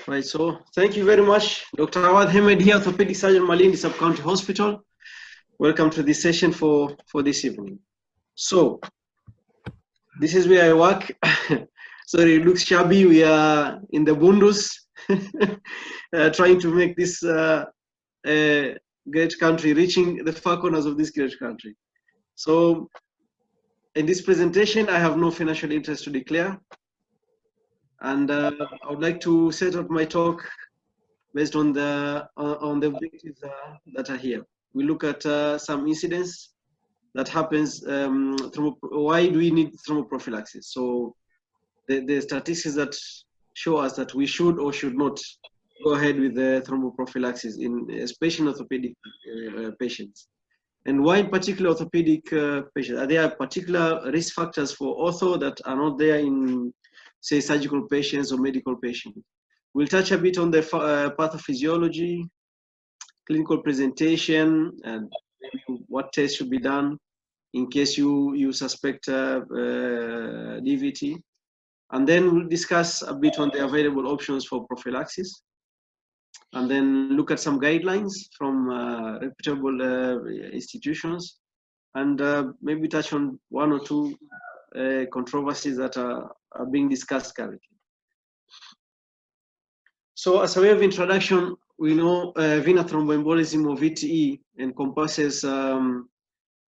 Right, so thank you very much. Dr. Awadh here, orthopedic surgeon, Malindi Sub-County Hospital. Welcome to this session for this evening. So, this is where I work. Sorry, it looks shabby. We are in the Bundus, trying to make this great country, reaching the far corners of this great country. So, in this presentation, I have no financial interest to declare. And I would like to set up my talk based on the objectives that are here. We look at some incidents that happens. Why do we need thromboprophylaxis? So the statistics that show us that we should or should not go ahead with the thromboprophylaxis, especially in orthopedic patients. And why in particular orthopedic patients? Are there particular risk factors for ortho that are not there in, say, surgical patients or medical patients? We'll touch a bit on the pathophysiology, clinical presentation, and maybe what tests should be done in case you suspect DVT. And then we'll discuss a bit on the available options for prophylaxis. And then look at some guidelines from reputable institutions. And maybe touch on one or two controversies that are being discussed currently. So as a way of introduction, we know vena thromboembolism or VTE encompasses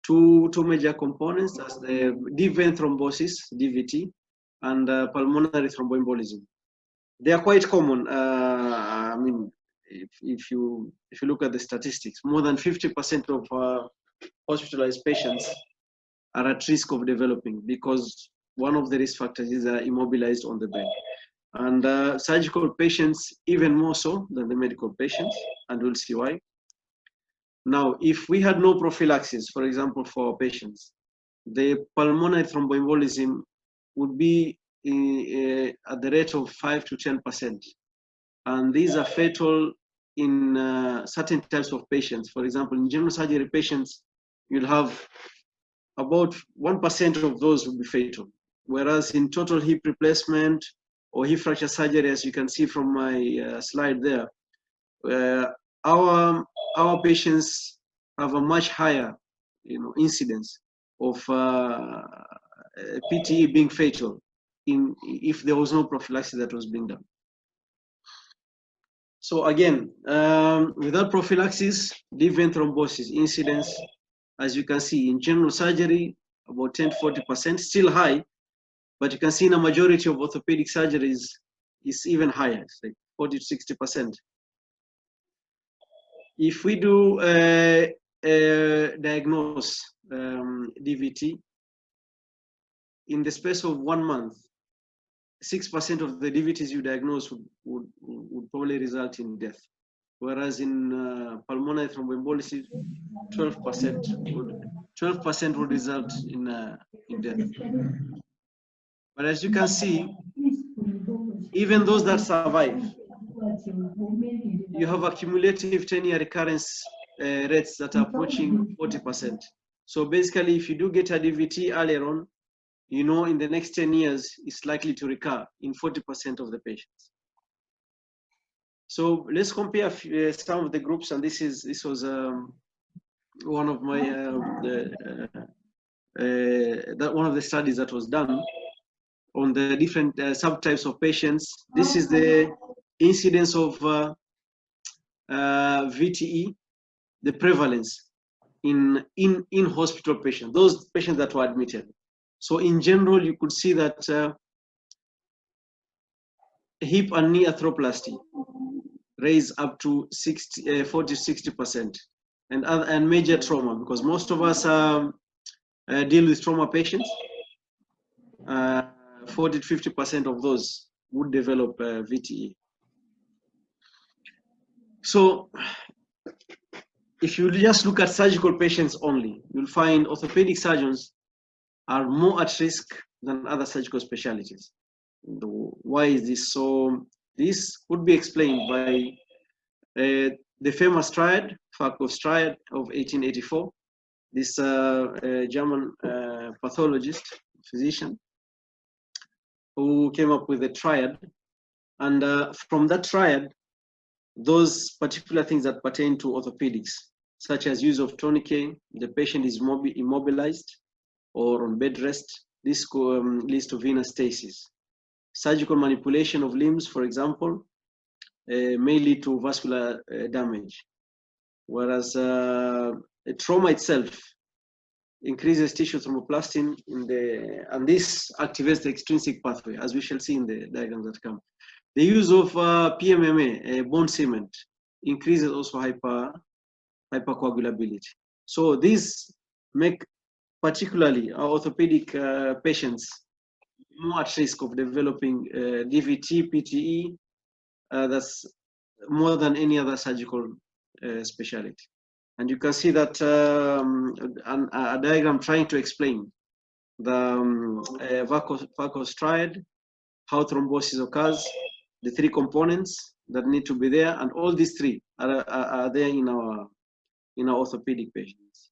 two major components, as the deep vein thrombosis, DVT, and pulmonary thromboembolism. They are quite common. I mean, if you look at the statistics, more than 50% of hospitalized patients are at risk of developing because one of the risk factors is immobilized on the bed. And surgical patients even more so than the medical patients, and we'll see why. Now, if we had no prophylaxis, for example, for our patients, the pulmonary thromboembolism would be at the rate of 5 to 10%. And these are fatal in certain types of patients. For example, in general surgery patients, you'll have about 1% of those will be fatal. Whereas in total hip replacement or hip fracture surgery, as you can see from my slide there, our patients have a much higher, incidence of PTE being fatal if there was no prophylaxis that was being done. So again, without prophylaxis, deep vein thrombosis incidence, as you can see, in general surgery, about 10 to 40%, still high, but you can see in a majority of orthopedic surgeries, it's even higher, it's like 40 to 60%. If we do diagnose DVT, in the space of 1 month, 6% of the DVTs you diagnose would probably result in death. Whereas in pulmonary thromboembolism, 12% would result in death. But as you can see, even those that survive, you have accumulative 10-year recurrence rates that are approaching 40%. So basically, if you do get a DVT earlier on, in the next 10 years, it's likely to recur in 40% of the patients. So let's compare some of the groups, and this was one of my one of the studies that was done on the different subtypes of patients. This is the incidence of VTE, the prevalence in hospital patients, those patients that were admitted. So in general, you could see that hip and knee arthroplasty raise up to 40 to 60%, and major trauma, because most of us deal with trauma patients. 40 to 50% of those would develop VTE. So if you just look at surgical patients only, you'll find orthopedic surgeons are more at risk than other surgical specialties. Why is this? So this could be explained by the famous triad, Farkow's triad of 1884. This German pathologist, physician, who came up with a triad. And from that triad, those particular things that pertain to orthopedics, such as use of tourniquet, the patient is immobilized or on bed rest, this leads to venous stasis. Surgical manipulation of limbs, for example, may lead to vascular damage, whereas trauma itself increases tissue thromboplastin and this activates the extrinsic pathway, as we shall see in the diagrams that come. The use of PMMA, bone cement, increases also hypercoagulability. So these make particularly our orthopedic patients more at risk of developing DVT, PTE, that's more than any other surgical specialty. And you can see that a diagram trying to explain the varicose triad, how thrombosis occurs, the three components that need to be there, and all these three are there in our orthopedic patients.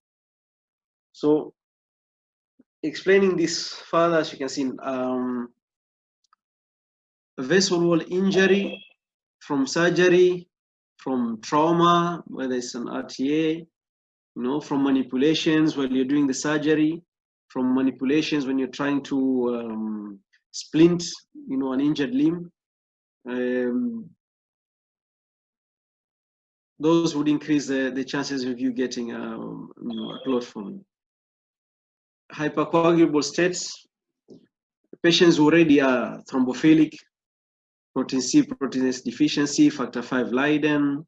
So explaining this further, as you can see, vessel wall injury from surgery, from trauma, whether it's an RTA, from manipulations while you're doing the surgery, from manipulations when you're trying to splint, an injured limb. Those would increase the chances of you getting a clot from it. Hypercoagulable states, patients who already are thrombophilic, protein C, protein S deficiency, factor V Leiden,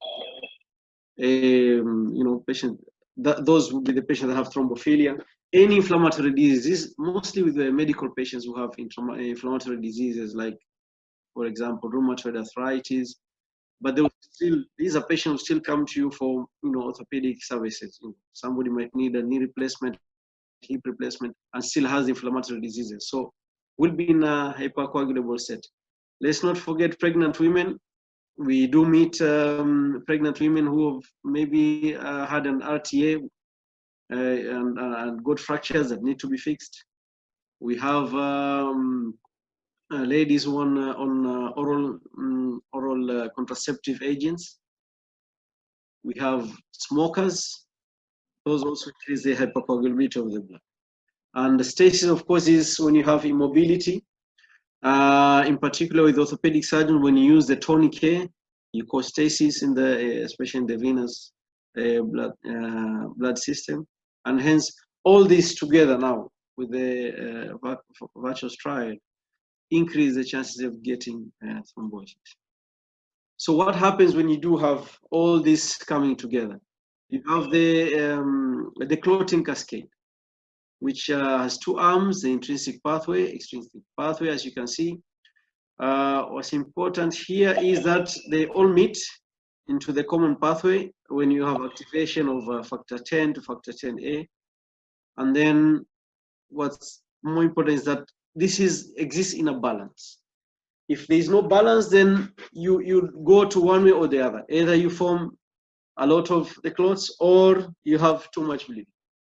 those would be the patients that have thrombophilia. Any inflammatory diseases, mostly with the medical patients who have inflammatory diseases like, for example, rheumatoid arthritis. But these are patients who still come to you for orthopedic services. Somebody might need a knee replacement, hip replacement, and still has inflammatory diseases. So we'll be in a hypercoagulable state. Let's not forget pregnant women. We do meet pregnant women who have maybe had an RTA and got fractures that need to be fixed. We have ladies who on oral contraceptive agents. We have smokers. Those also increase the hypercoagulability of the blood. And the stasis, of course, is when you have immobility. In particular with orthopedic surgeons, when you use the tourniquet, you cause stasis especially in the venous blood system. And hence, all this together now with the varicose triad increase the chances of getting thrombosis. So what happens when you do have all this coming together? You have the clotting cascade, which has two arms, the intrinsic pathway, extrinsic pathway, as you can see. What's important here is that they all meet into the common pathway when you have activation of factor 10 to factor 10A. And then what's more important is that this exists in a balance. If there is no balance, then you go to one way or the other. Either you form a lot of the clots or you have too much bleeding.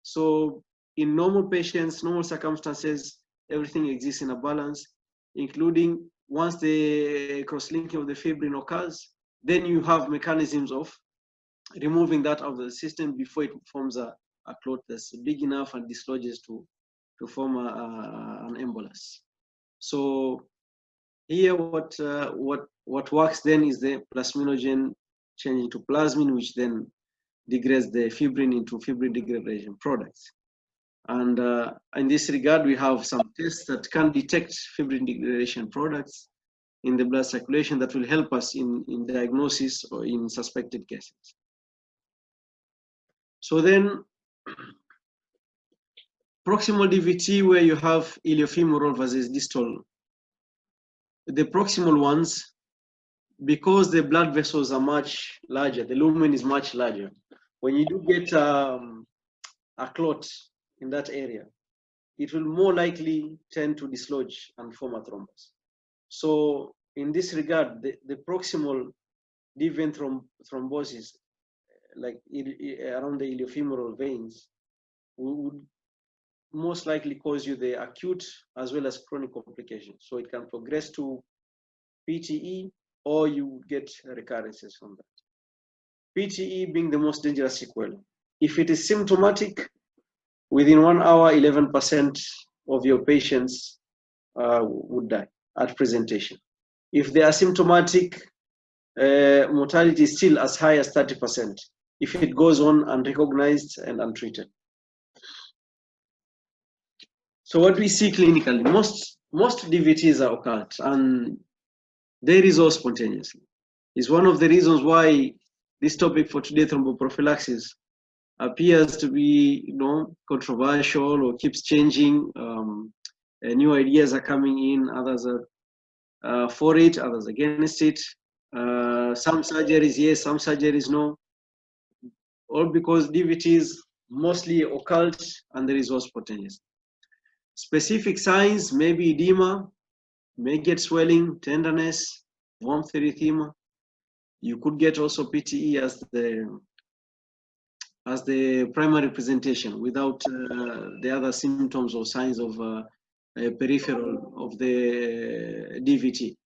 So in normal patients, normal circumstances, everything exists in a balance, including once the cross-linking of the fibrin occurs, then you have mechanisms of removing that out of the system before it forms a clot that's big enough and dislodges to form an embolus. So here what works then is the plasminogen changing to plasmin, which then degrades the fibrin into fibrin degradation products. And in this regard, we have some tests that can detect fibrin degradation products in the blood circulation that will help us in diagnosis or in suspected cases. So then, proximal DVT, where you have iliofemoral versus distal, the proximal ones, because the blood vessels are much larger, the lumen is much larger. When you do get a clot in that area, it will more likely tend to dislodge and form a thrombus. So in this regard, the proximal deviant thrombosis, like around the iliofemoral veins, would most likely cause you the acute as well as chronic complications. So it can progress to PTE, or you get recurrences from that. VTE being the most dangerous sequel. If it is symptomatic, within 1 hour, 11% of your patients would die at presentation. If they are symptomatic, mortality is still as high as 30% if it goes on unrecognized and untreated. So what we see clinically, most DVTs are occult and they resolve spontaneously. It's one of the reasons why this topic for today, thromboprophylaxis, appears to be, controversial or keeps changing. New ideas are coming in, others are for it, others against it. Some surgeries yes, some surgeries no. All because DVT is mostly occult and there is also spontaneous. Specific signs may be edema, may get swelling, tenderness, warmth erythema. You could get also PTE as the primary presentation without the other symptoms or signs of peripheral of the DVT.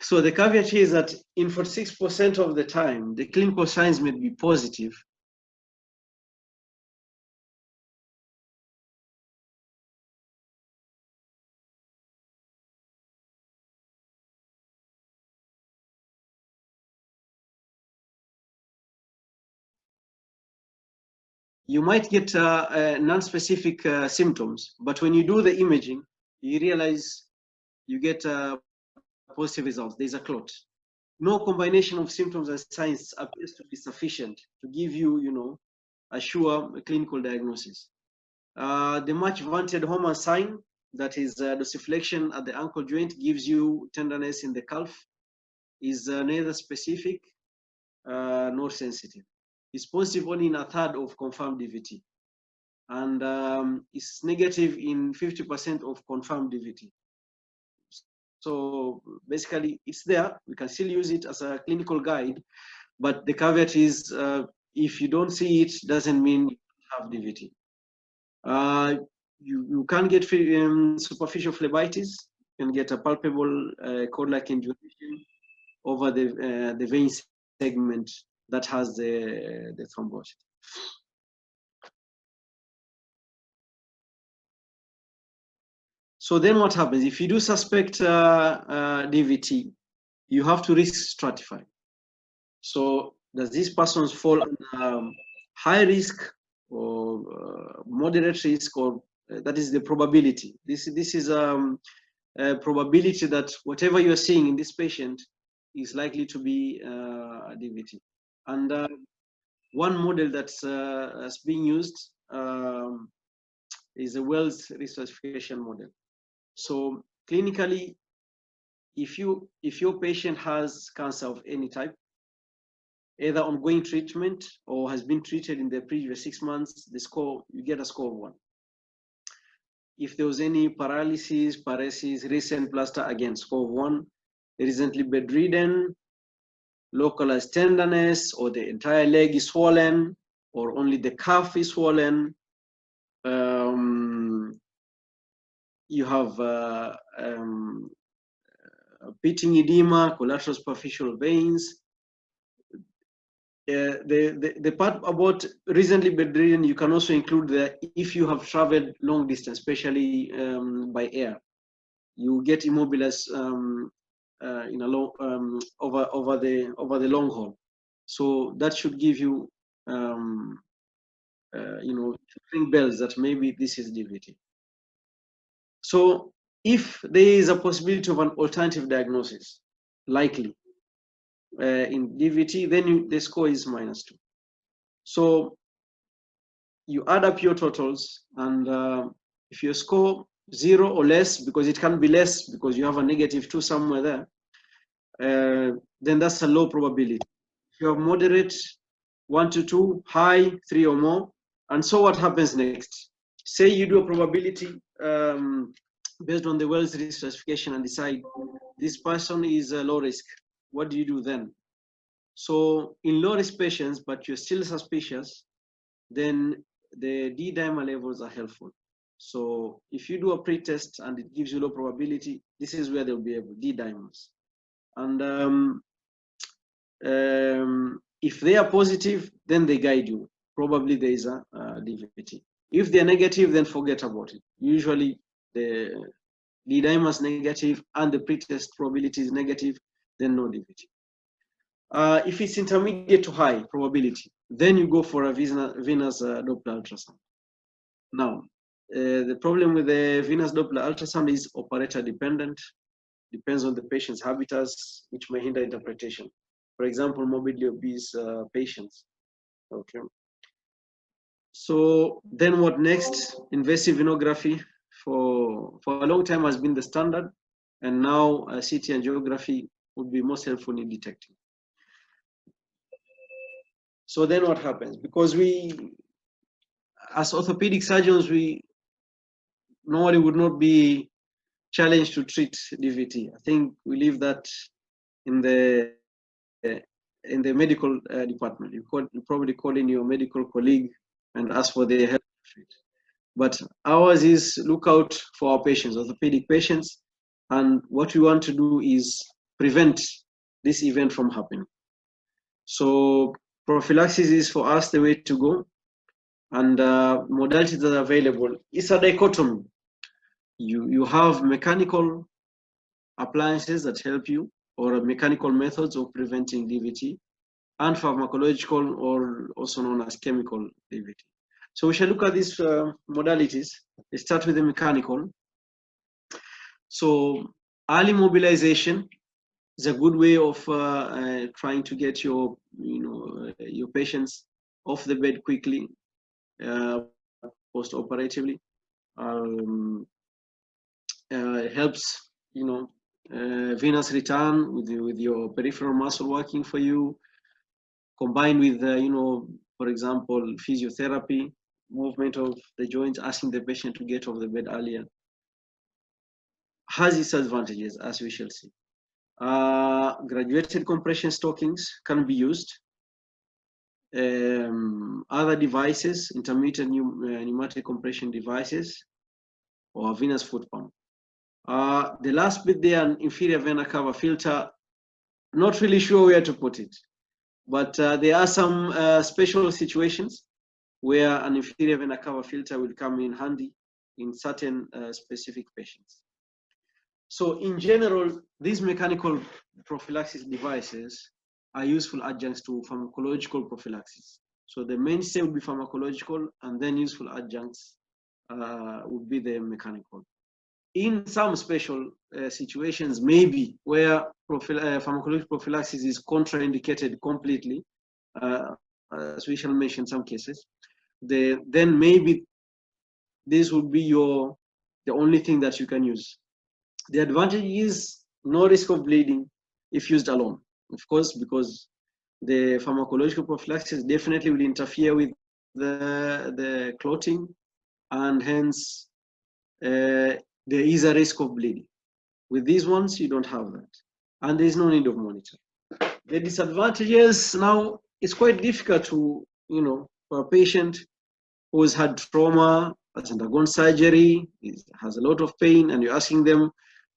So the caveat here is that in 46% of the time, the clinical signs may be positive. You might get non-specific symptoms, but when you do the imaging, you realize you get positive results. There's a clot. No combination of symptoms and signs appears to be sufficient to give you, a sure clinical diagnosis. The much vaunted Homer sign, that is dorsiflexion at the ankle joint, gives you tenderness in the calf, is neither specific nor sensitive. It's positive only in a third of confirmed DVT, and it's negative in 50% of confirmed DVT. So basically, it's there. We can still use it as a clinical guide, but the caveat is if you don't see it, doesn't mean you have DVT. You can get superficial phlebitis. You can get a palpable cord-like induration over the vein segment that has the thrombosis. So then what happens? If you do suspect DVT, you have to risk stratify. So does this person fall under high risk or moderate risk, or that is the probability? This is a probability that whatever you're seeing in this patient is likely to be a DVT. And one model that's being used is a Wells resuscitation model. So clinically, if your patient has cancer of any type, either ongoing treatment or has been treated in the previous 6 months, you get a score of 1. If there was any paralysis, paresis, recent plaster, again, score of 1. Recently bedridden, localized tenderness, or the entire leg is swollen, or only the calf is swollen. You have pitting edema, collateral superficial veins. The part about recently bedridden, you can also include if you have traveled long distance, especially by air, you get immobilized in a long over the long haul. So that should give you ring bells that maybe this is DVT. So if there is a possibility of an alternative diagnosis, likely in DVT, then the score is -2. So you add up your totals, and if you score 0 or less, because it can be less because you have a -2 somewhere there, then that's a low probability. If you have moderate, 1 to 2, high, 3 or more. And so what happens next? Say you do a probability based on the Wells risk classification and decide this person is low risk. What do you do then? So in low risk patients, but you're still suspicious, then the D-dimer levels are helpful. So if you do a pre-test and it gives you low probability, this is where they'll be able, D-dimers. And if they are positive, then they guide you. Probably there is a DVT. If they're negative, then forget about it. Usually the D-dimer is negative and the pretest probability is negative, then no DVT. If it's intermediate to high probability, then you go for a venous Doppler ultrasound. Now, the problem with the venous Doppler ultrasound is operator dependent, depends on the patient's habitus, which may hinder interpretation. For example, morbidly obese patients. Okay. So then what next? Invasive venography for a long time has been the standard, and now CT angiography would be most helpful in detecting. So then what happens? Because we, as orthopedic surgeons, normally would not be challenged to treat DVT. I think we leave that in the medical department. You probably call in your medical colleague and ask for their help. But ours is look out for our patients, orthopedic patients, and what we want to do is prevent this event from happening. So prophylaxis is for us the way to go, and modalities that are available. It's a dichotomy. You have mechanical appliances that help you, or mechanical methods of preventing DVT, and pharmacological, or also known as chemical DVT. So we shall look at these modalities. Let's start with the mechanical. So early mobilization is a good way of trying to get your patients off the bed quickly, post-operatively. Helps venous return with your peripheral muscle working for you, combined with for example, physiotherapy, movement of the joints, asking the patient to get off the bed earlier, has its advantages, as we shall see. Graduated compression stockings can be used. Other devices, intermittent pneumatic compression devices, or venous foot pump. The last bit there, an inferior vena cava filter, not really sure where to put it, but there are some special situations where an inferior vena cava filter will come in handy in certain specific patients. So in general, these mechanical prophylaxis devices are useful adjuncts to pharmacological prophylaxis. So the mainstay would be pharmacological, and then useful adjuncts would be the mechanical. In some special situations, maybe where pharmacological prophylaxis is contraindicated completely, as we shall mention some cases, then maybe this would be the only thing that you can use. The advantage is no risk of bleeding if used alone, of course, because the pharmacological prophylaxis definitely will interfere with the clotting, and hence there is a risk of bleeding. With these ones, you don't have that, and there is no need of monitor. The disadvantages now, it's quite difficult to, for a patient who has had trauma, has undergone surgery, has a lot of pain, and you're asking them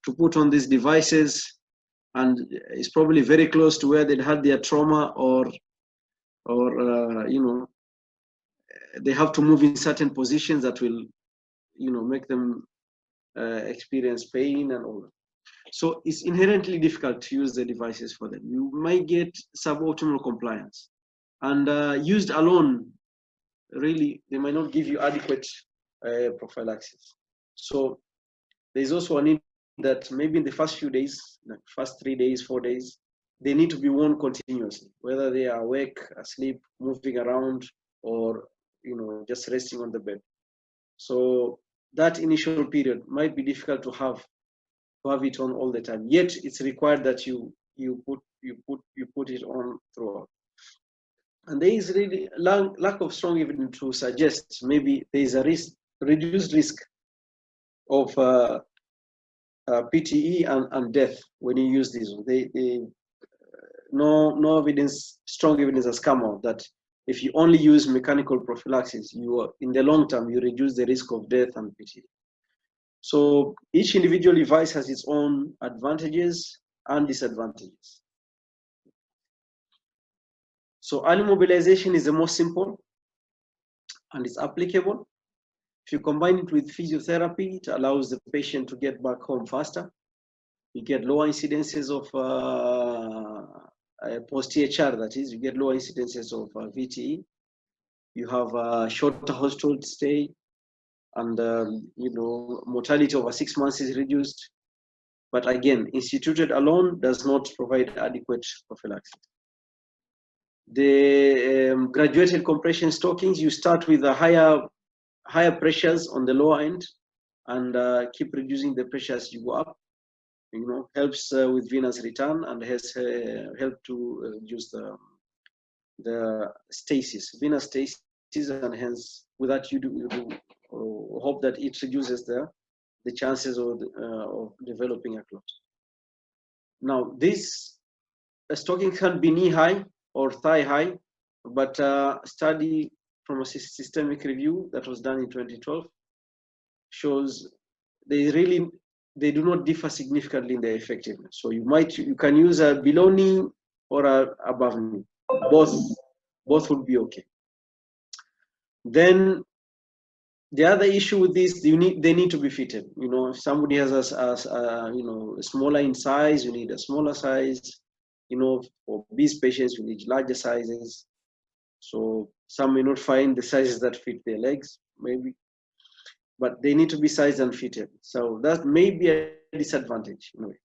to put on these devices, and it's probably very close to where they'd had their trauma, or they have to move in certain positions that will, make them experience pain and all that. So it's inherently difficult to use the devices for them. You might get suboptimal compliance, and used alone, really, they might not give you adequate prophylaxis. So there's also a need that maybe in the first few days, like first 3 days, 4 days, they need to be worn continuously, whether they are awake, asleep, moving around, or just resting on the bed. So that initial period might be difficult to have it on all the time. Yet it's required that you put it on throughout. And there is really lack of strong evidence to suggest maybe there is a reduced risk of PTE and death when you use these. No evidence, strong evidence has come out that if you only use mechanical prophylaxis, in the long term, you reduce the risk of death and PTE. So each individual device has its own advantages and disadvantages. So early mobilization is the most simple and it's applicable. If you combine it with physiotherapy, it allows the patient to get back home faster. You get lower incidences of post-THR, that is, you get lower incidences of VTE. You have a shorter hospital stay, and mortality over 6 months is reduced. But again, instituted alone does not provide adequate prophylaxis. The graduated compression stockings, you start with a higher pressures on the lower end and keep reducing the pressure as you go up. Helps with venous return and has helped to reduce the stasis, venous stasis, and hence with that you do hope that it reduces the chances of developing a clot. Now, this stocking can be knee high or thigh high, but a study from a systemic review that was done in 2012 shows they do not differ significantly in their effectiveness. So you can use a below knee or a above knee. Both would be okay. Then the other issue with this, they need to be fitted. If somebody has a smaller in size, you need a smaller size. For obese patients, you need larger sizes. So some may not find the sizes that fit their legs, maybe, but they need to be sized and fitted. So that may be a disadvantage in a way.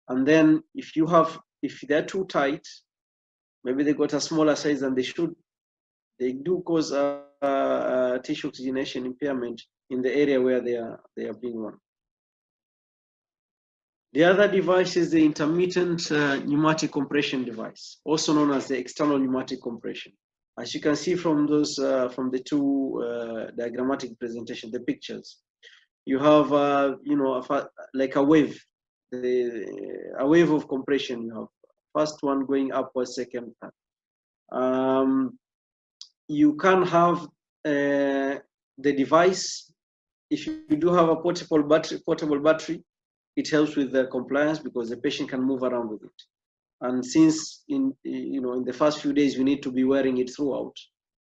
And then if they're too tight, maybe they got a smaller size than they should, they do cause tissue oxygenation impairment in the area where they are being worn. The other device is the intermittent pneumatic compression device, also known as the external pneumatic compression. As you can see from those from the two diagrammatic presentation, the pictures, you have like a wave, a wave of compression. You have first one going upwards, second. You can have the device. If you do have a portable battery, it helps with the compliance because the patient can move around with it. And since in the first few days you need to be wearing it throughout,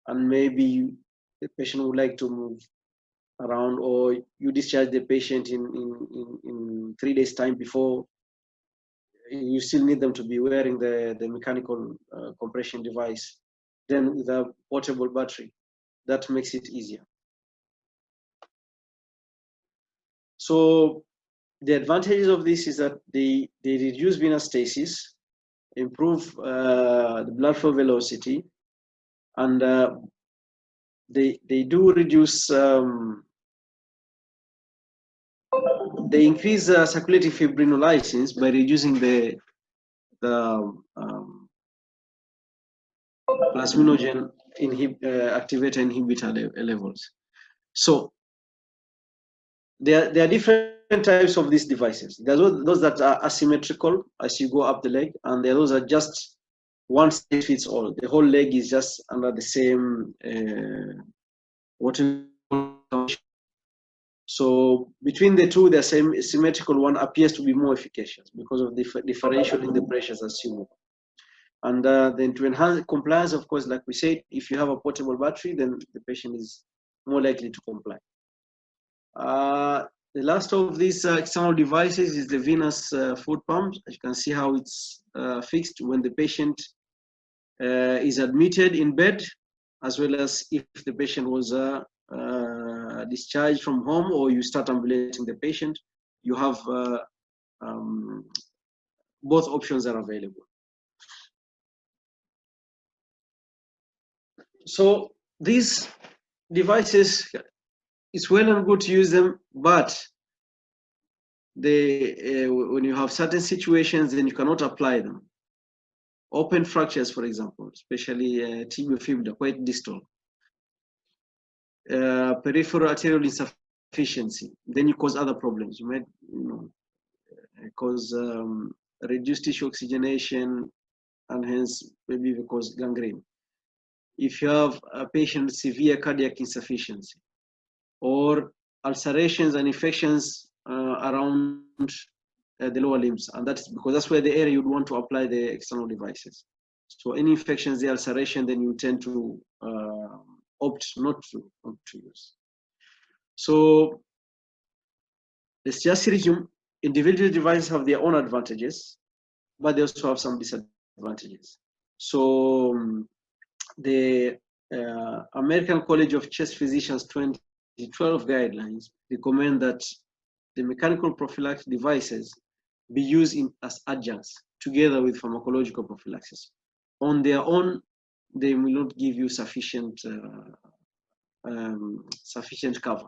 and maybe the patient would like to move around, or you discharge the patient in 3 days time before, you still need them to be wearing the mechanical compression device. Then with a portable battery, that makes it easier. So the advantages of this is that they reduce venous stasis, improve the blood flow velocity, and they do reduce, they increase circulating fibrinolysis by reducing the plasminogen activator inhibitor levels. So there are different types of these devices. There are those that are asymmetrical as you go up the leg, and there are those that just one size fits all. The whole leg is just under the same So between the two, the same symmetrical one appears to be more efficacious because of the differential in the pressures as you move. And then to enhance compliance, of course, like we said, if you have a portable battery, then the patient is more likely to comply. The last of these external devices is the venous foot pump. As you can see how it's fixed when the patient is admitted in bed, as well as if the patient was discharged from home or you start ambulating the patient, you have both options are available. So these devices, it's well and good to use them, but when you have certain situations, then you cannot apply them. Open fractures, for example, especially tibial fibula, quite distal. Peripheral arterial insufficiency, then you cause other problems. You might, cause reduced tissue oxygenation, and hence maybe cause gangrene. If you have a patient with severe cardiac insufficiency, or ulcerations and infections around the lower limbs, and that's because that's where the area you'd want to apply the external devices. So any infections, the ulceration, then you tend to opt not to use. So let's just resume. Individual devices have their own advantages, but they also have some disadvantages. So the American College of Chest Physicians 2012 guidelines recommend that the mechanical prophylaxis devices be used as adjuncts together with pharmacological prophylaxis. On their own, they will not give you sufficient cover.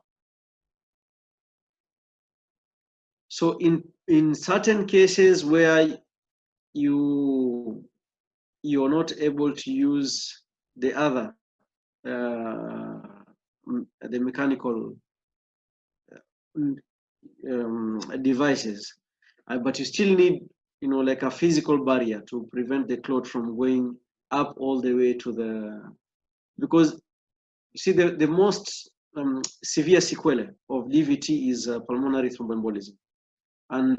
So in certain cases where you're not able to use the other the mechanical devices, but you still need like a physical barrier to prevent the clot from going up all the way to the, because you see the most severe sequelae of DVT is pulmonary thromboembolism, and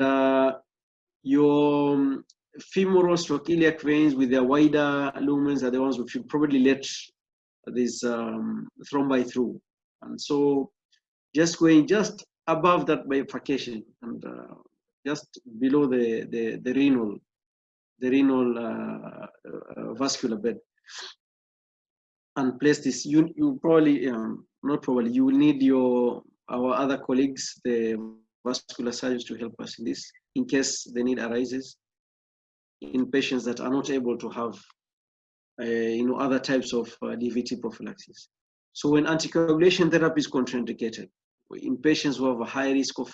your femoral stroke iliac veins with their wider lumens are the ones which will probably let this thrombi through, and so just going just above that bifurcation and just below the renal vascular bed, and place this, you probably not probably, you will need our other colleagues, the vascular surgeons, to help us in this in case the need arises in patients that are not able to have other types of DVT prophylaxis. So when anticoagulation therapy is contraindicated in patients who have a high risk of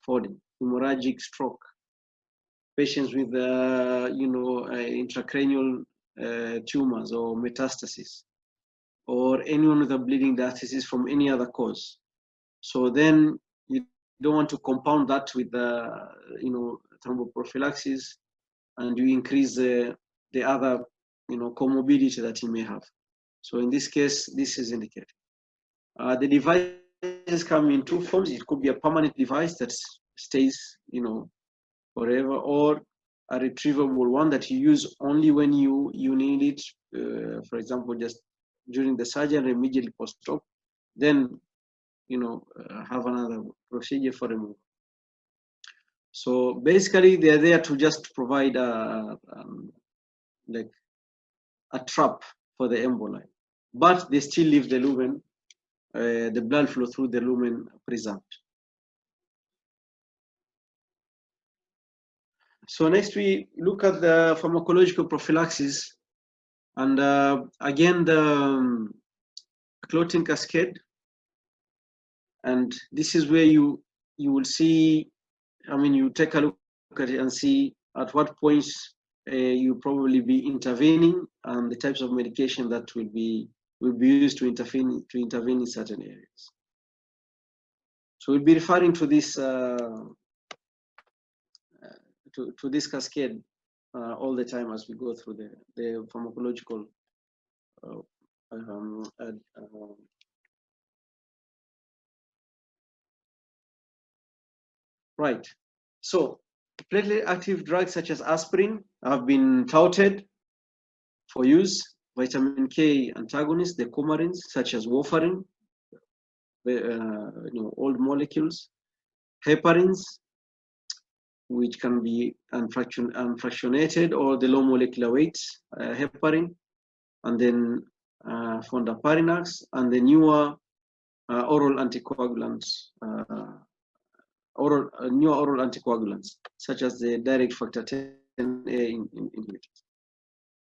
falling, hemorrhagic stroke, patients with intracranial tumors or metastasis, or anyone with a bleeding diastasis from any other cause. So then you don't want to compound that with thromboprophylaxis, and you increase the other comorbidity that you may have. So in this case, this is indicated. The devices come in two forms. It could be a permanent device that stays forever, or a retrievable one that you use only when you need it, for example, just during the surgery, immediately post-op, then have another procedure for removal. So basically, they're there to just provide like a trap for the emboli, but they still leave the lumen, the blood flow through the lumen preserved. So next we look at the pharmacological prophylaxis, and again the clotting cascade, and this is where you will see, you take a look at it and see at what points you probably be intervening, and the types of medication that will be used to intervene in certain areas. So we'll be referring to this to this cascade all the time as we go through the pharmacological right. So platelet active drugs such as aspirin have been touted for use. Vitamin K antagonists, the coumarins such as warfarin, old molecules, heparins, which can be unfractionated or the low molecular weight heparin, and then fondaparinux, and the newer oral anticoagulants, newer oral anticoagulants, such as the direct factor 10A inhibitors.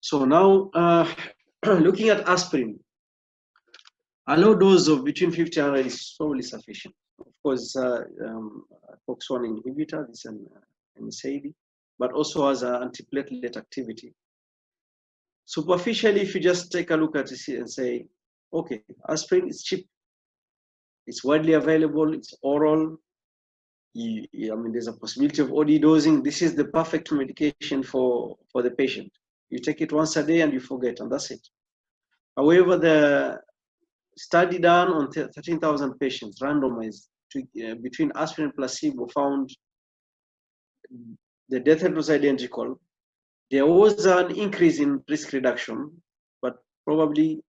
So now, looking at aspirin, a low dose of between 50 and 100 is probably sufficient. Of course, COX-1 inhibitor, this and NSAID, but also has an antiplatelet activity. Superficially, if you just take a look at it and say, okay, aspirin is cheap, it's widely available, it's oral, there's a possibility of OD dosing. This is the perfect medication for the patient. You take it once a day and you forget, and that's it. However, the study done on 13,000 patients randomized between aspirin and placebo found the death rate was identical. There was an increase in risk reduction, but probably,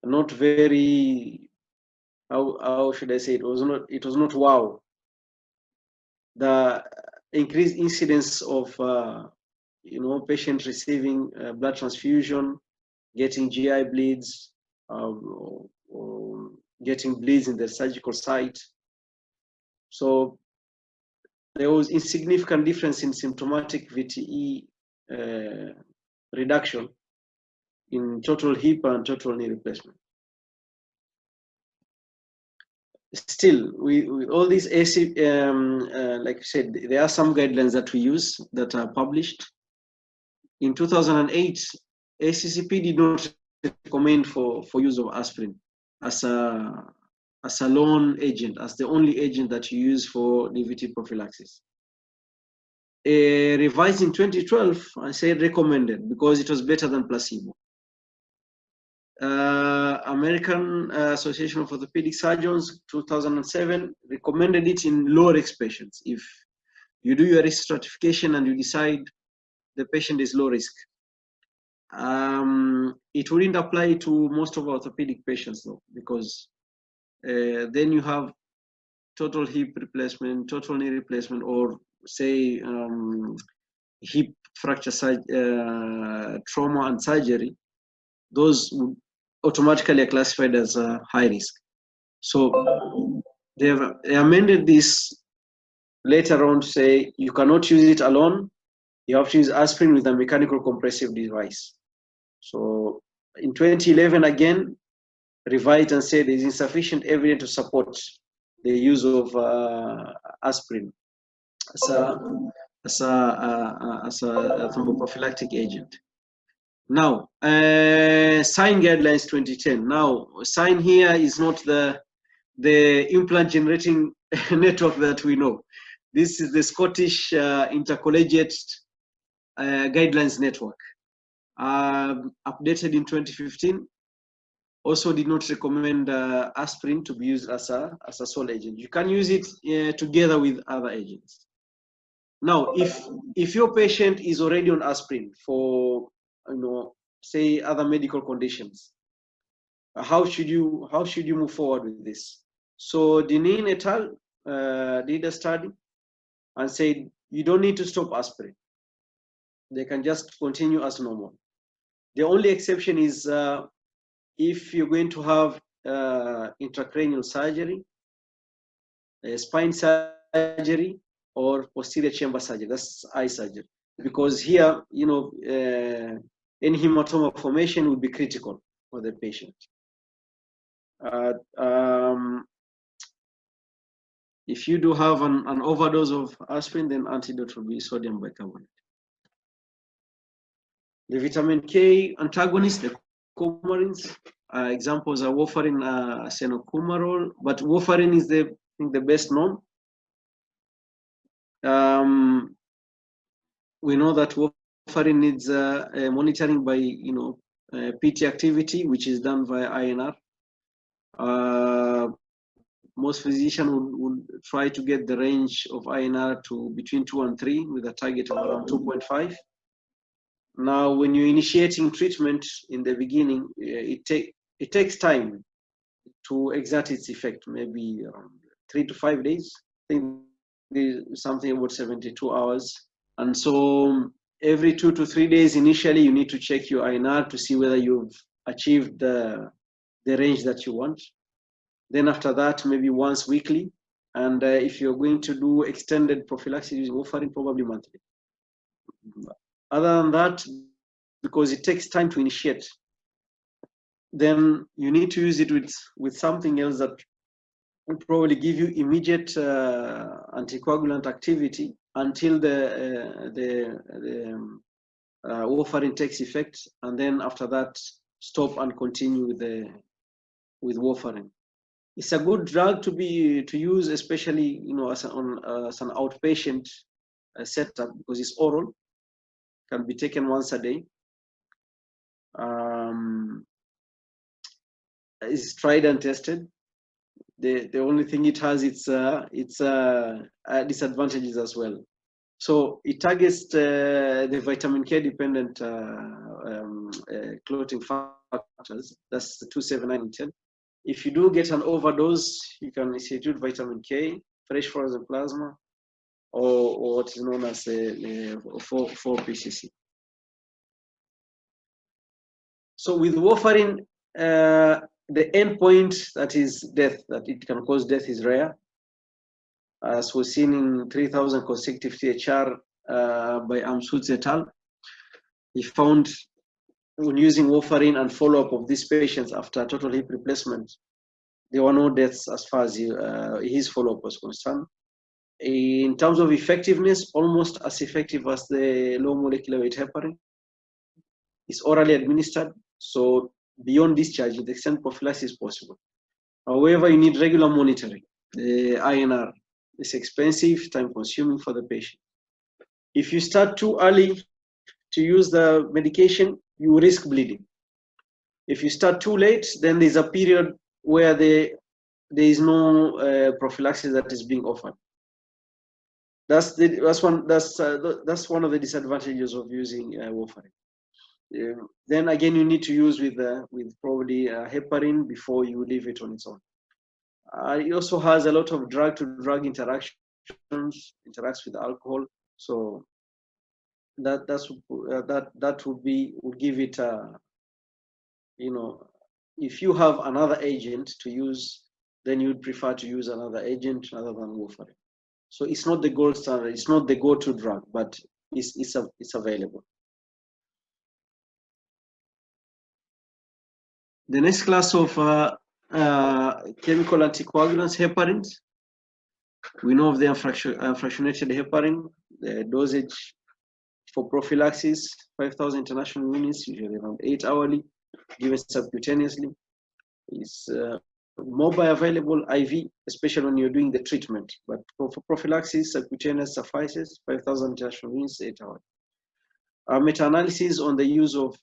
not very. How should I say? It was not wow. The increased incidence of patients receiving blood transfusion, getting GI bleeds, or getting bleeds in the surgical site. So there was insignificant difference in symptomatic VTE reduction in total hip and total knee replacement. Still, with all these AC, like I said, there are some guidelines that we use that are published. In 2008, ACCP did not recommend for use of aspirin as a lone agent, as the only agent that you use for DVT prophylaxis. Revised in 2012, I said recommended because it was better than placebo. American Association of Orthopaedic Surgeons, 2007, recommended it in low risk patients. If you do your risk stratification and you decide the patient is low risk, it wouldn't apply to most of orthopedic patients though, because then you have total hip replacement, total knee replacement, or say hip fracture trauma and surgery. Those would automatically are classified as high risk. So they amended this later on to say you cannot use it alone. You have to use aspirin with a mechanical compressive device. So in 2011, again, revised and said there is insufficient evidence to support the use of aspirin as a thromboprophylactic agent. Now, SIGN guidelines 2010. Now, SIGN here is not the implant generating network that we know. This is the Scottish Intercollegiate Guidelines Network, updated in 2015. Also did not recommend aspirin to be used as a sole agent. You can use it together with other agents. Now, if your patient is already on aspirin for say other medical conditions, how should you move forward with this? So Dineen et al. Did a study and said you don't need to stop aspirin. They can just continue as normal. The only exception is if you're going to have intracranial surgery, spine surgery, or posterior chamber surgery. That's eye surgery. Because here, any hematoma formation would be critical for the patient. If you do have an overdose of aspirin, then antidote will be sodium bicarbonate. The vitamin K antagonists, the coumarins, examples are warfarin, cenokumarole, but warfarin is the best known. We know that warfarin needs monitoring by PT activity, which is done via INR. Most physicians would try to get the range of INR to between 2 and 3 with a target of around 2.5. Now, when you're initiating treatment in the beginning, it takes time to exert its effect, maybe around 3 to 5 days. I think there's something about 72 hours. And so every 2 to 3 days initially, you need to check your INR to see whether you've achieved the range that you want. Then after that, maybe once weekly. And if you're going to do extended prophylaxis using warfarin, probably monthly. Other than that, because it takes time to initiate, then you need to use it with something else that will probably give you immediate anticoagulant activity until the warfarin takes effect, and then after that, stop and continue with warfarin. It's a good drug to use, especially as an outpatient setup, because it's oral, can be taken once a day. It's tried and tested. the only thing it has, its disadvantages as well. So it targets the vitamin K dependent clotting factors. That's the 2, 7, 9, and 10. If you do get an overdose, you can institute vitamin K, fresh frozen plasma, or what is known as 4-PCC. So with warfarin, the endpoint, that is death, that it can cause death, is rare. As was seen in 3,000 consecutive THR by Amsud et al. He found when using warfarin and follow-up of these patients after total hip replacement, there were no deaths as far as his follow-up was concerned. In terms of effectiveness, almost as effective as the low molecular weight heparin. It's orally administered, so beyond discharge, to the extent prophylaxis is possible. However, you need regular monitoring. The INR is expensive, time-consuming for the patient. If you start too early to use the medication, you risk bleeding. If you start too late, then there's a period where there is no prophylaxis that is being offered. That's one of the disadvantages of using warfarin. Then again, you need to use with probably heparin before you leave it on its own. It also has a lot of drug-to-drug interactions, interacts with alcohol, so that would give it if you have another agent to use, then you'd prefer to use another agent rather than warfarin. So it's not the gold standard, it's not the go-to drug, but it's available. The next class of chemical anticoagulants, heparins. We know of the fractionated heparin. The dosage for prophylaxis, 5,000 international units, usually around 8 hourly, given subcutaneously. It's more bioavailable IV, especially when you're doing the treatment. But for prophylaxis, subcutaneous suffices, 5,000 international units, 8 hours. Our meta-analysis on the use of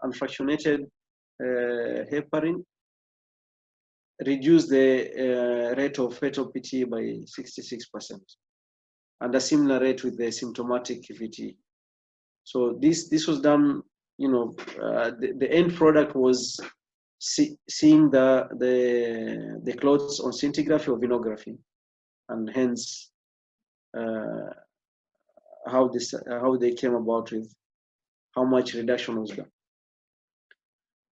unfractionated heparin reduced the rate of fetal PTE by 66%, and a similar rate with the symptomatic VTE. So this was done, the end product was seeing the clots on scintigraphy or venography, and hence how they came about with how much reduction was done.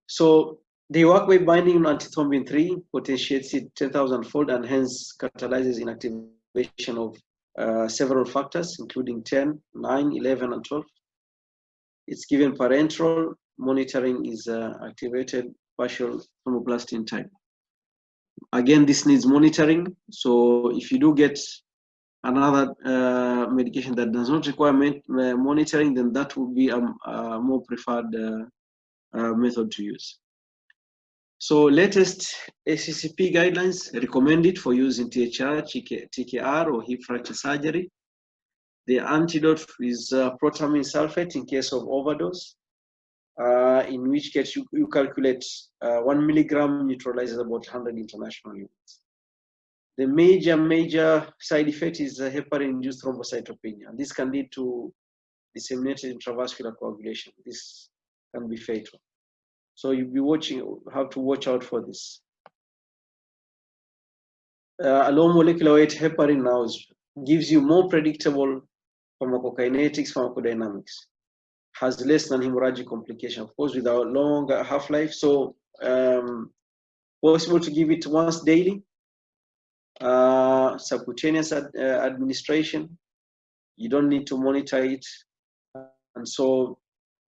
So they work by binding antithrombin 3, potentiates it 10,000-fold, and hence catalyzes inactivation of several factors, including 10, 9, 11, and 12. It's given parenteral. Monitoring is activated partial thermoplastin type. Again, this needs monitoring. So if you do get another medication that does not require monitoring, then that would be a more preferred method to use. So latest ACCP guidelines recommend it for use in THR, TKR, or hip fracture surgery. The antidote is protamine sulfate in case of overdose, in which case you calculate 1 milligram neutralizes about 100 international units. The major side effect is heparin-induced thrombocytopenia. This can lead to disseminated intravascular coagulation. This can be fatal. So you'll have to watch out for this. A low molecular weight heparin now gives you more predictable pharmacokinetics, pharmacodynamics, has less non-hemorrhagic complication, of course, with a longer half-life. So possible to give it once daily, subcutaneous administration. You don't need to monitor it, and so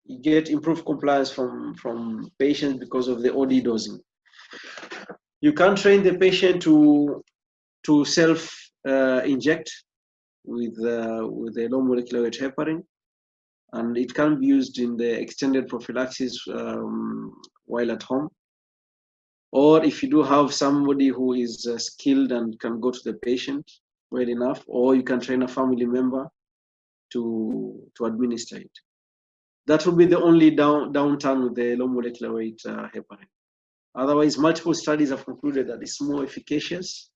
you get improved compliance from patients because of the OD dosing. You can train the patient to self inject with the low molecular weight heparin, and it can be used in the extended prophylaxis while at home. Or if you do have somebody who is skilled and can go to the patient well enough, or you can train a family member to administer it. That will be the only downturn with the low molecular weight heparin. Otherwise, multiple studies have concluded that it's more efficacious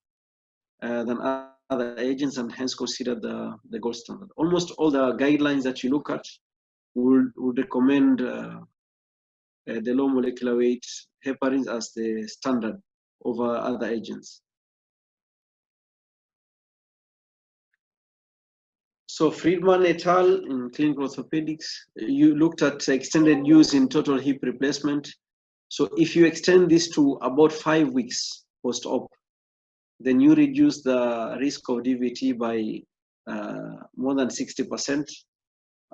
than other agents, and hence considered the gold standard. Almost all the guidelines that you look at would recommend the low molecular weight heparins as the standard over other agents. So Friedman et al. In Clinical Orthopaedics, you looked at extended use in total hip replacement. So if you extend this to about 5 weeks post-op, then you reduce the risk of DVT by more than 60%,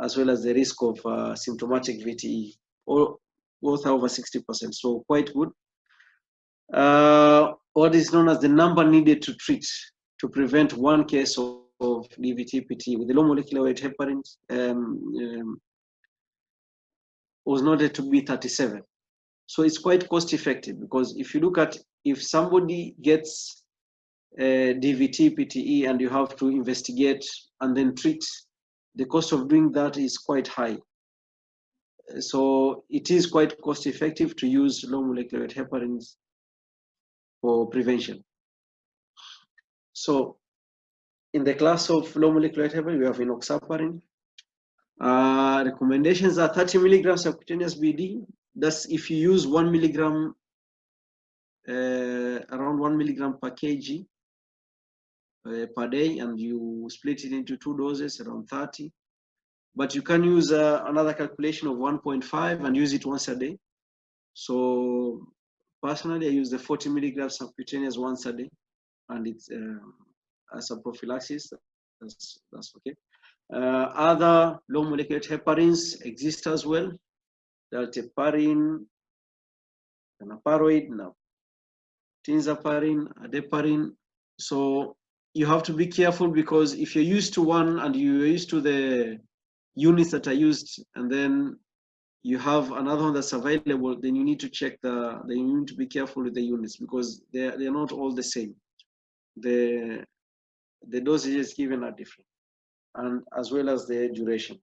as well as the risk of symptomatic VTE, or both over 60%, so quite good. What is known as the number needed to treat to prevent one case of DVT-PT with the low molecular weight heparins was noted to be 37. So it's quite cost effective, because if you look at, if somebody gets DVT-PTE and you have to investigate and then treat, the cost of doing that is quite high. So it is quite cost effective to use low molecular weight heparins for prevention. So in the class of low molecular weight heparin, we have enoxaparin. Recommendations are 30 milligrams subcutaneous BD. That's if you use 1 milligram, around 1 milligram per kg per day, and you split it into 2 doses, around 30. But you can use another calculation of 1.5 and use it once a day. So personally, I use the 40 milligrams subcutaneous once a day, and it's as a prophylaxis. That's okay. Other low molecular heparins exist as well. Heparin, naparoid, tinzaparin, adeparin. So you have to be careful, because if you're used to one and you're used to the units that are used, and then you have another one that's available, then you need to check you need to be careful with the units, because they're not all the same. The dosages given are different, and as well as the duration.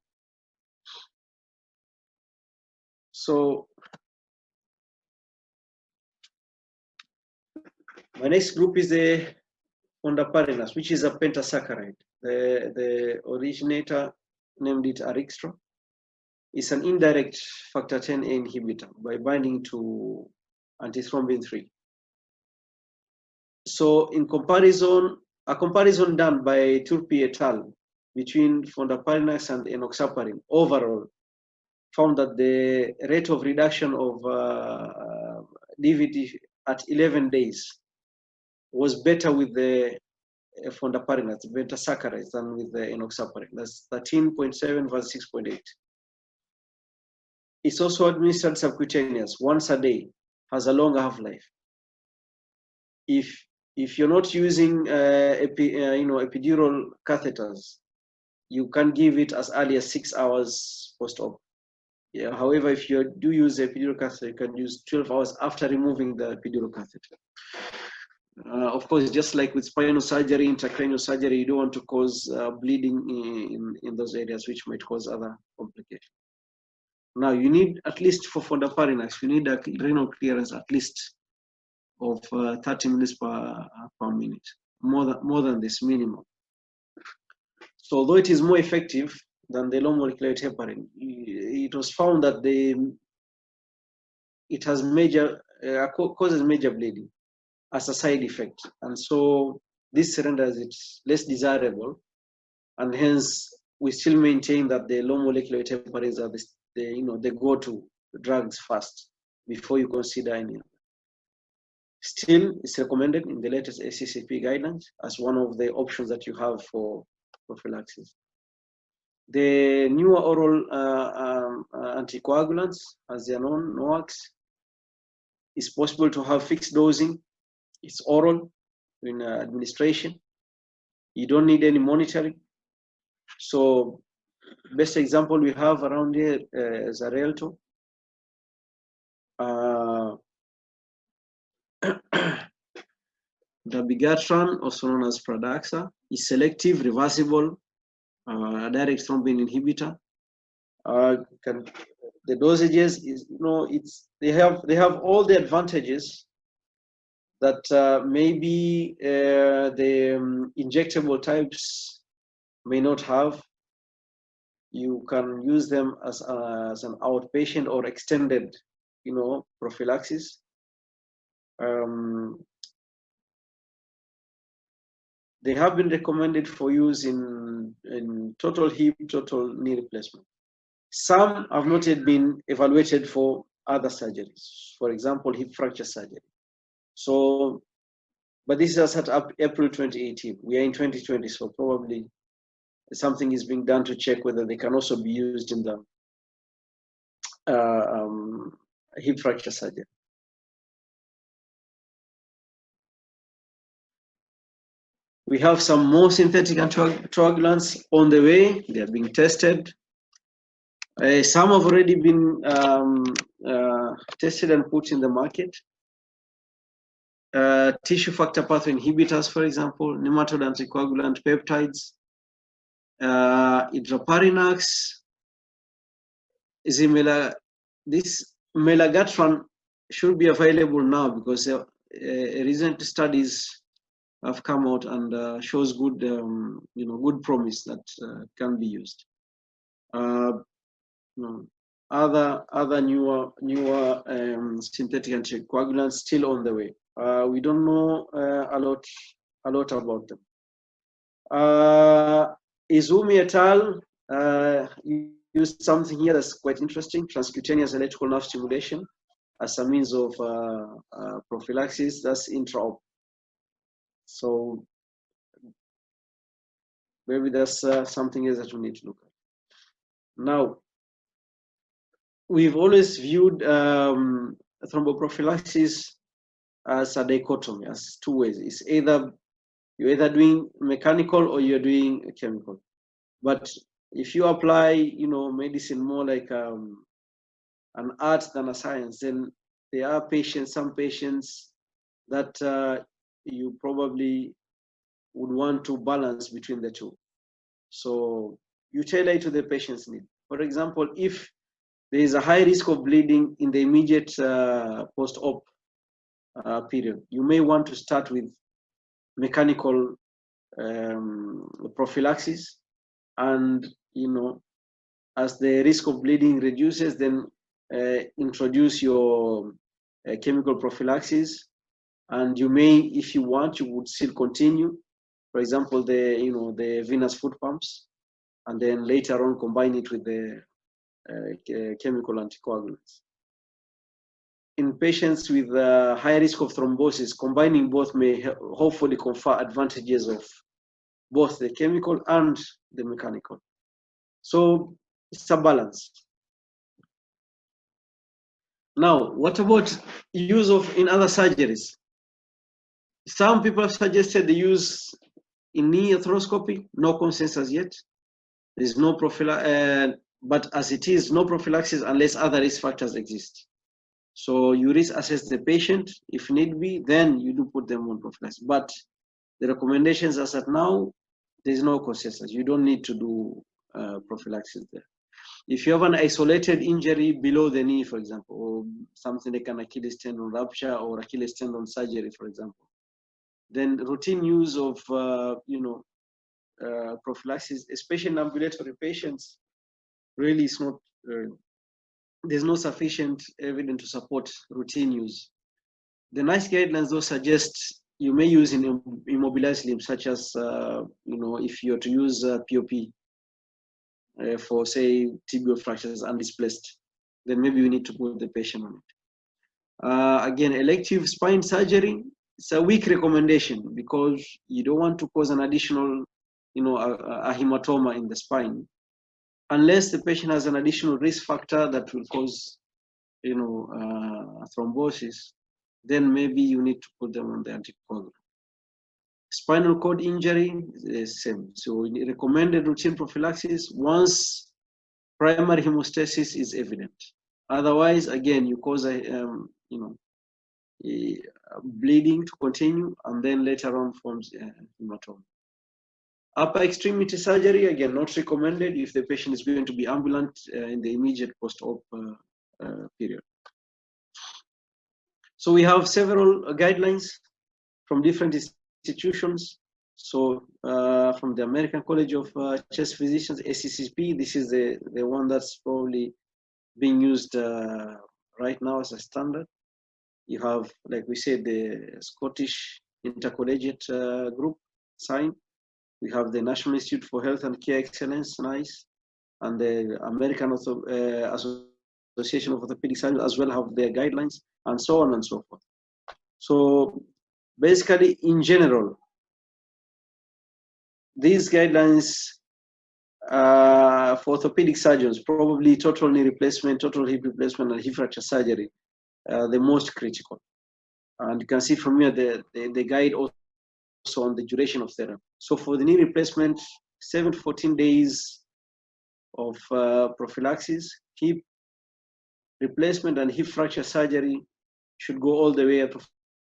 So my next group is the fondaparinase, which is a pentasaccharide. The originator named it Arixtro. It's an indirect factor 10A inhibitor by binding to antithrombin 3. So in comparison, a comparison done by Turpi et al. Between fondaparinase and enoxaparin overall found that the rate of reduction of DVT at 11 days was better with the fondaparinase, beta-saccharides, than with the enoxaparin. That's 13.7 versus 6.8. It's also administered subcutaneous once a day, has a longer half-life. If you're not using epidural catheters, you can give it as early as 6 hours post-op. Yeah, however, if you do use the epidural catheter, you can use 12 hours after removing the epidural catheter. Of course, just like with spinal surgery, intracranial surgery, you don't want to cause bleeding in those areas, which might cause other complications. Now, you need, at least for fondaparinase, you need a renal clearance at least of 30 minutes per minute, more than this minimum. So although it is more effective than the low molecular weight heparin, it was found that it has causes major bleeding as a side effect, and so this renders it less desirable, and hence we still maintain that the low molecular weight heparins are the go-to drugs first before you consider any. Still, it's recommended in the latest ACCP guidelines as one of the options that you have for prophylaxis. The newer oral anticoagulants, as they are known, NOACs, it's possible to have fixed dosing. It's oral in administration. You don't need any monitoring. So, best example we have around here is Xarelto. Dabigatran, also known as Pradaxa, is selective, reversible, a direct thrombin inhibitor. the dosages is, they have all the advantages that maybe the injectable types may not have. You can use them as an outpatient or extended, prophylaxis. They have been recommended for use in total hip, total knee replacement. Some have not yet been evaluated for other surgeries, for example, hip fracture surgery. So, but this is set up April 2018. We are in 2020, so probably something is being done to check whether they can also be used in the hip fracture surgery. We have some more synthetic anticoagulants on the way. They are being tested. Some have already been tested and put in the market. Tissue factor pathway inhibitors, for example, nematode anticoagulant peptides, idraparinax, this melagatran should be available now because recent studies have come out and shows good, good promise that can be used. Other newer synthetic anticoagulants still on the way. We don't know a lot about them. Izumi et al. Used something here that's quite interesting: transcutaneous electrical nerve stimulation as a means of prophylaxis. That's intraop. So maybe that's something else that we need to look at. Now, we've always viewed thromboprophylaxis as a dichotomy, as two ways. It's you're either doing mechanical or you're doing chemical. But if you apply, medicine more like an art than a science, then there are some patients that you probably would want to balance between the two. So you tailor it to the patient's need. For example, if there is a high risk of bleeding in the immediate post-op period, you may want to start with mechanical prophylaxis, and as the risk of bleeding reduces, then introduce your chemical prophylaxis, and you may, if you want, you would still continue. For example, the venous foot pumps, and then later on combine it with the chemical anticoagulants. In patients with high risk of thrombosis, combining both may hopefully confer advantages of both the chemical and the mechanical. So it's a balance. Now, what about use in other surgeries? Some people have suggested the use in knee arthroscopy. No consensus yet. There is no prophylaxis, but as it is, no prophylaxis unless other risk factors exist. So you risk assess the patient. If need be, then you do put them on prophylaxis. But the recommendations as at now, there is no consensus. You don't need to do prophylaxis there. If you have an isolated injury below the knee, for example, or something like an Achilles tendon rupture or Achilles tendon surgery, for example, then routine use of prophylaxis, especially in ambulatory patients, really is not. There's no sufficient evidence to support routine use. The NICE guidelines though suggest you may use in immobilized limbs, such as if you're to use POP for say tibial fractures undisplaced, then maybe we need to put the patient on it. Again, elective spine surgery, it's a weak recommendation because you don't want to cause an additional, a hematoma in the spine, unless the patient has an additional risk factor that will cause, thrombosis. Then maybe you need to put them on the anticoagulant. Spinal cord injury is the same. So recommended routine prophylaxis once primary hemostasis is evident. Otherwise, again, you cause a bleeding to continue, and then later on forms hematoma. Upper extremity surgery, again, not recommended if the patient is going to be ambulant in the immediate post-op period. So we have several guidelines from different institutions. So from the American College of Chest Physicians, ACCP, this is the one that's probably being used right now as a standard. You have, like we said, the Scottish Intercollegiate Group sign. We have the National Institute for Health and Care Excellence, NICE, and the American Association of Orthopaedic Surgeons as well have their guidelines, and so on and so forth. So basically, in general, these guidelines for orthopedic surgeons, probably total knee replacement, total hip replacement, and hip fracture surgery, the most critical. And you can see from here the guide also on the duration of therapy. So for the knee replacement, 7 to 14 days of prophylaxis, hip replacement and hip fracture surgery should go all the way up to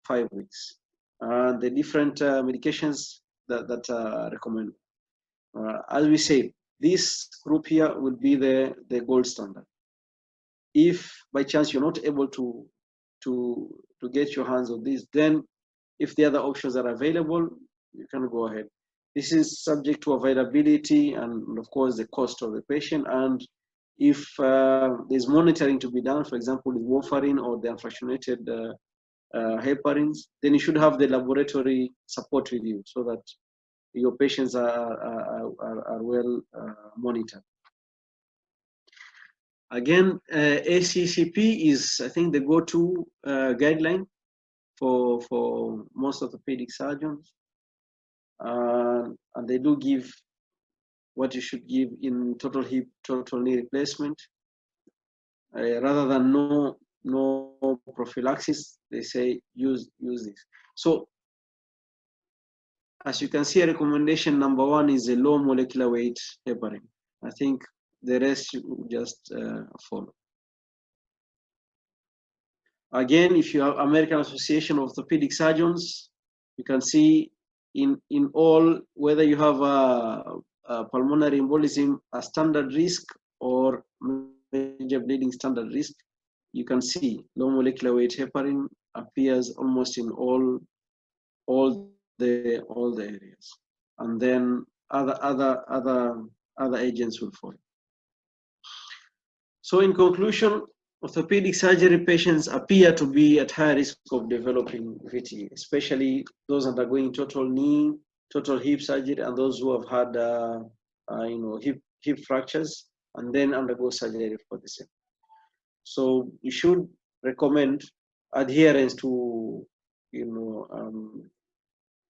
5 weeks. And the different medications that are recommended. As we say, this group here will be the gold standard. If by chance you're not able to get your hands on this, then if the other options are available, you can go ahead. This is subject to availability and of course the cost of the patient. And if there's monitoring to be done, for example, with warfarin or the fractionated heparins, then you should have the laboratory support with you so that your patients are well monitored. Again, ACCP is, I think, the go-to guideline for most orthopedic surgeons. And they do give what you should give in total hip, total knee replacement. Rather than no prophylaxis, they say use this. So as you can see, recommendation number 1 is a low molecular weight heparin. I think the rest you just follow. Again, if you have American Association of Orthopedic Surgeons, you can see in all, whether you have a pulmonary embolism, a standard risk or major bleeding standard risk, you can see low molecular weight heparin appears almost in all the areas, and then other agents will follow. So in conclusion, orthopedic surgery patients appear to be at high risk of developing VTE, especially those undergoing total knee, total hip surgery, and those who have had hip fractures and then undergo surgery for the same. So you should recommend adherence to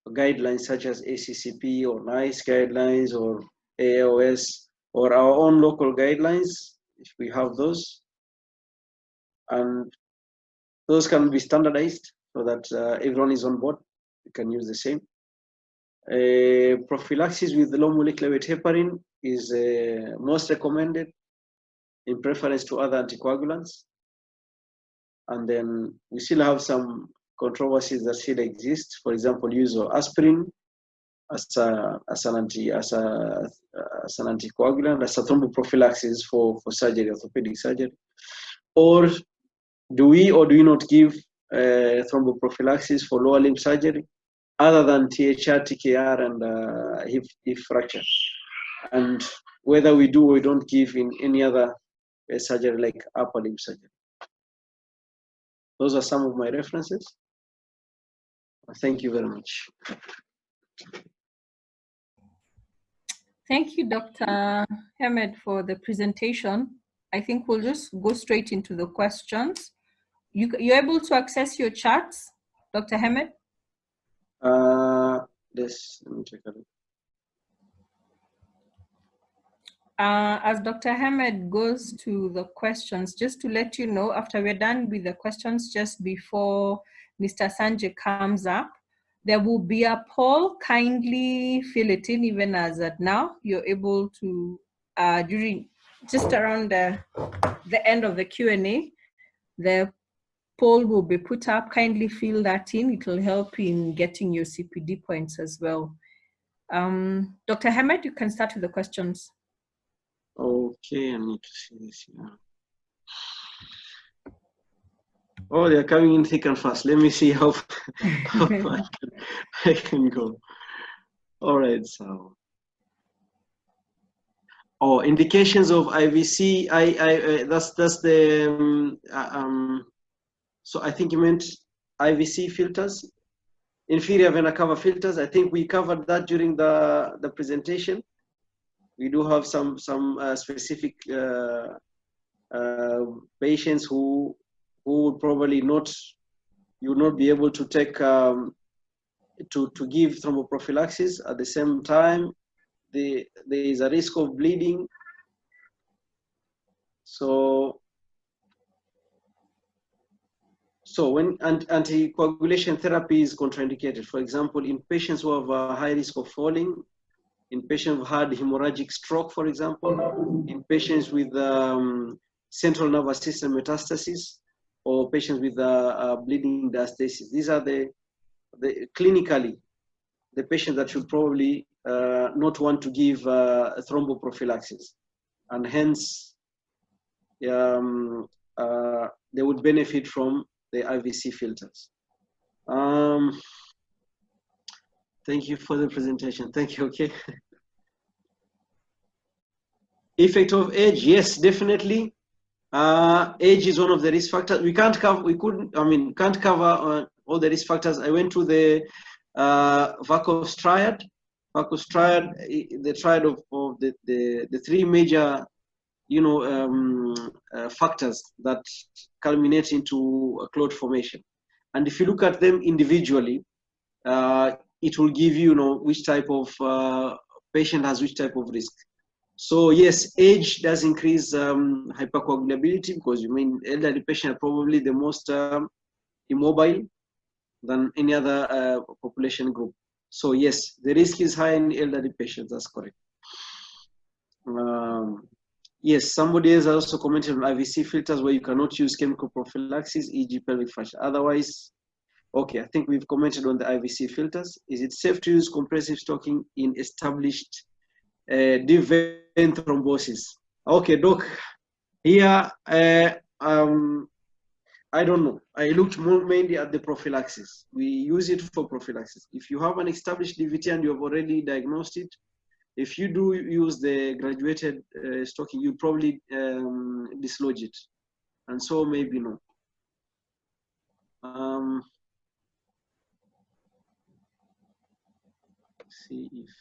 guidelines such as ACCP or NICE guidelines or AAOS or our own local guidelines if we have those. And those can be standardized so that everyone is on board. You can use the same. Prophylaxis with low molecular weight heparin is most recommended in preference to other anticoagulants. And then we still have some controversies that still exist. For example, use of aspirin as an anticoagulant, as a thromboprophylaxis for surgery, orthopedic surgery. Or do we not give thromboprophylaxis for lower limb surgery other than THR, TKR, and hip fracture? And whether we do or we don't give in any other surgery like upper limb surgery. Those are some of my references. Thank you very much. Thank you, Dr. Hamed, for the presentation. I think we'll just go straight into the questions. You're able to access your charts, Dr. Hamed? Yes, let me check it. As Dr. Hamed goes to the questions, just to let you know, after we're done with the questions, just before Mr. Sanjay comes up, there will be a poll. Kindly fill it in even as at now. You're able to, during just around the end of the Q&A, the poll will be put up. Kindly fill that in. It will help in getting your CPD points as well. Dr. Hamed, you can start with the questions. Okay, I need to see this here. Oh, they're coming in thick and fast. Let me see how far I can go. All right, so. Oh, indications of IVC. That's the so I think you meant IVC filters, inferior vena cava filters. I think we covered that during the presentation. We do have some specific patients who would probably not, you would not be able to take to give thromboprophylaxis. At the same time, there is a risk of bleeding. So when anticoagulation therapy is contraindicated, for example, in patients who have a high risk of falling, in patients who had hemorrhagic stroke, for example, in patients with central nervous system metastasis, or patients with bleeding diastasis. These are the clinically the patients that should probably not want to give thromboprophylaxis, and hence they would benefit from the IVC filters. Thank you for the presentation. Thank you. Okay. Effect of age, yes, definitely. Age is one of the risk factors. We can't cover. We couldn't. I mean, can't cover all the risk factors. I went to the VACOS triad. VACOS triad, the triad of the three major, factors that culminate into a clot formation. And if you look at them individually, it will give you, which type of patient has which type of risk. So yes, age does increase hypercoagulability, because elderly patient are probably the most immobile than any other population group. So yes, the risk is high in elderly patients. That's correct. Yes, somebody else also commented on IVC filters where you cannot use chemical prophylaxis, e.g. pelvic fracture. Otherwise, okay, I think we've commented on the IVC filters. Is it safe to use compressive stocking in established deep vein thrombosis? Okay, doc, here, I don't know. I looked mainly at the prophylaxis. We use it for prophylaxis. If you have an established DVT and you have already diagnosed it, if you do use the graduated stocking, you probably dislodge it. And so maybe no. See if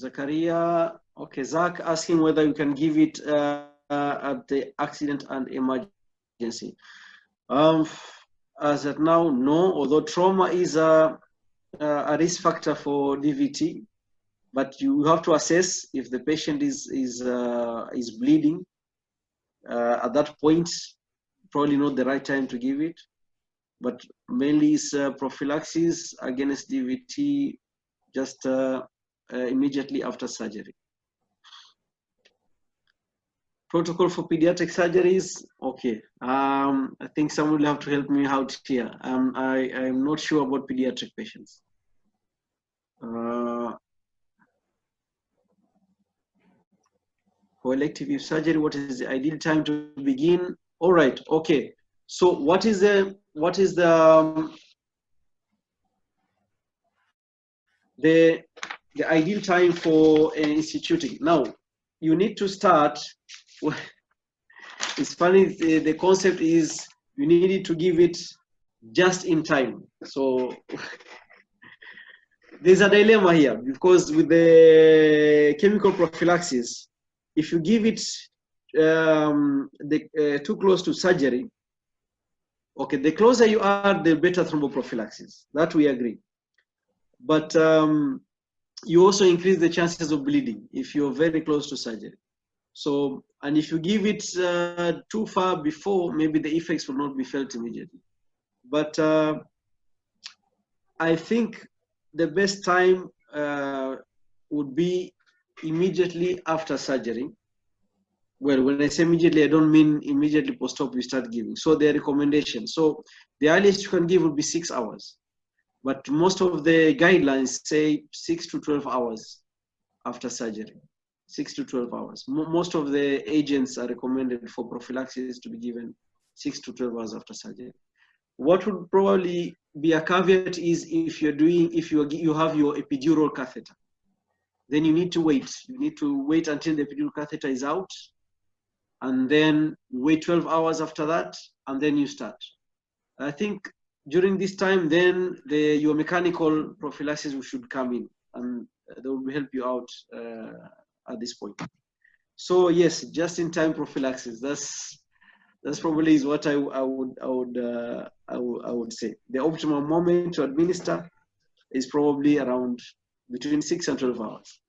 Zakaria, okay, Zach asking whether you can give it at the accident and emergency. As at now, no, although trauma is a risk factor for DVT, but you have to assess if the patient is bleeding. At that point, probably not the right time to give it, but mainly it's prophylaxis against DVT just immediately after surgery. Protocol for pediatric surgeries, okay. I think someone will have to help me out here. I'm not sure about pediatric patients. For elective surgery, what is the ideal time to begin? All right, okay. So what is the ideal time for instituting? Now, you need to start. It's funny, the concept is you needed to give it just in time. So there's a dilemma here, because with the chemical prophylaxis, if you give it too close to surgery, okay, the closer you are, the better thromboprophylaxis. That we agree. But you also increase the chances of bleeding if you're very close to surgery. So, and if you give it too far before, maybe the effects will not be felt immediately. But I think the best time would be immediately after surgery, well, when I say immediately, I don't mean immediately post-op you start giving. So the recommendation. So the earliest you can give would be 6 hours. But most of the guidelines say 6 to 12 hours after surgery. 6 to 12 hours. Most of the agents are recommended for prophylaxis to be given 6 to 12 hours after surgery. What would probably be a caveat is if you have your epidural catheter, then you need to wait. You need to wait until the epidural catheter is out, and then wait 12 hours after that, and then you start. I think during this time, then your mechanical prophylaxis should come in, and they will help you out at this point. So yes, just in time prophylaxis. That's probably is what I would say. The optimal moment to administer is probably around between 6 and 12 hours.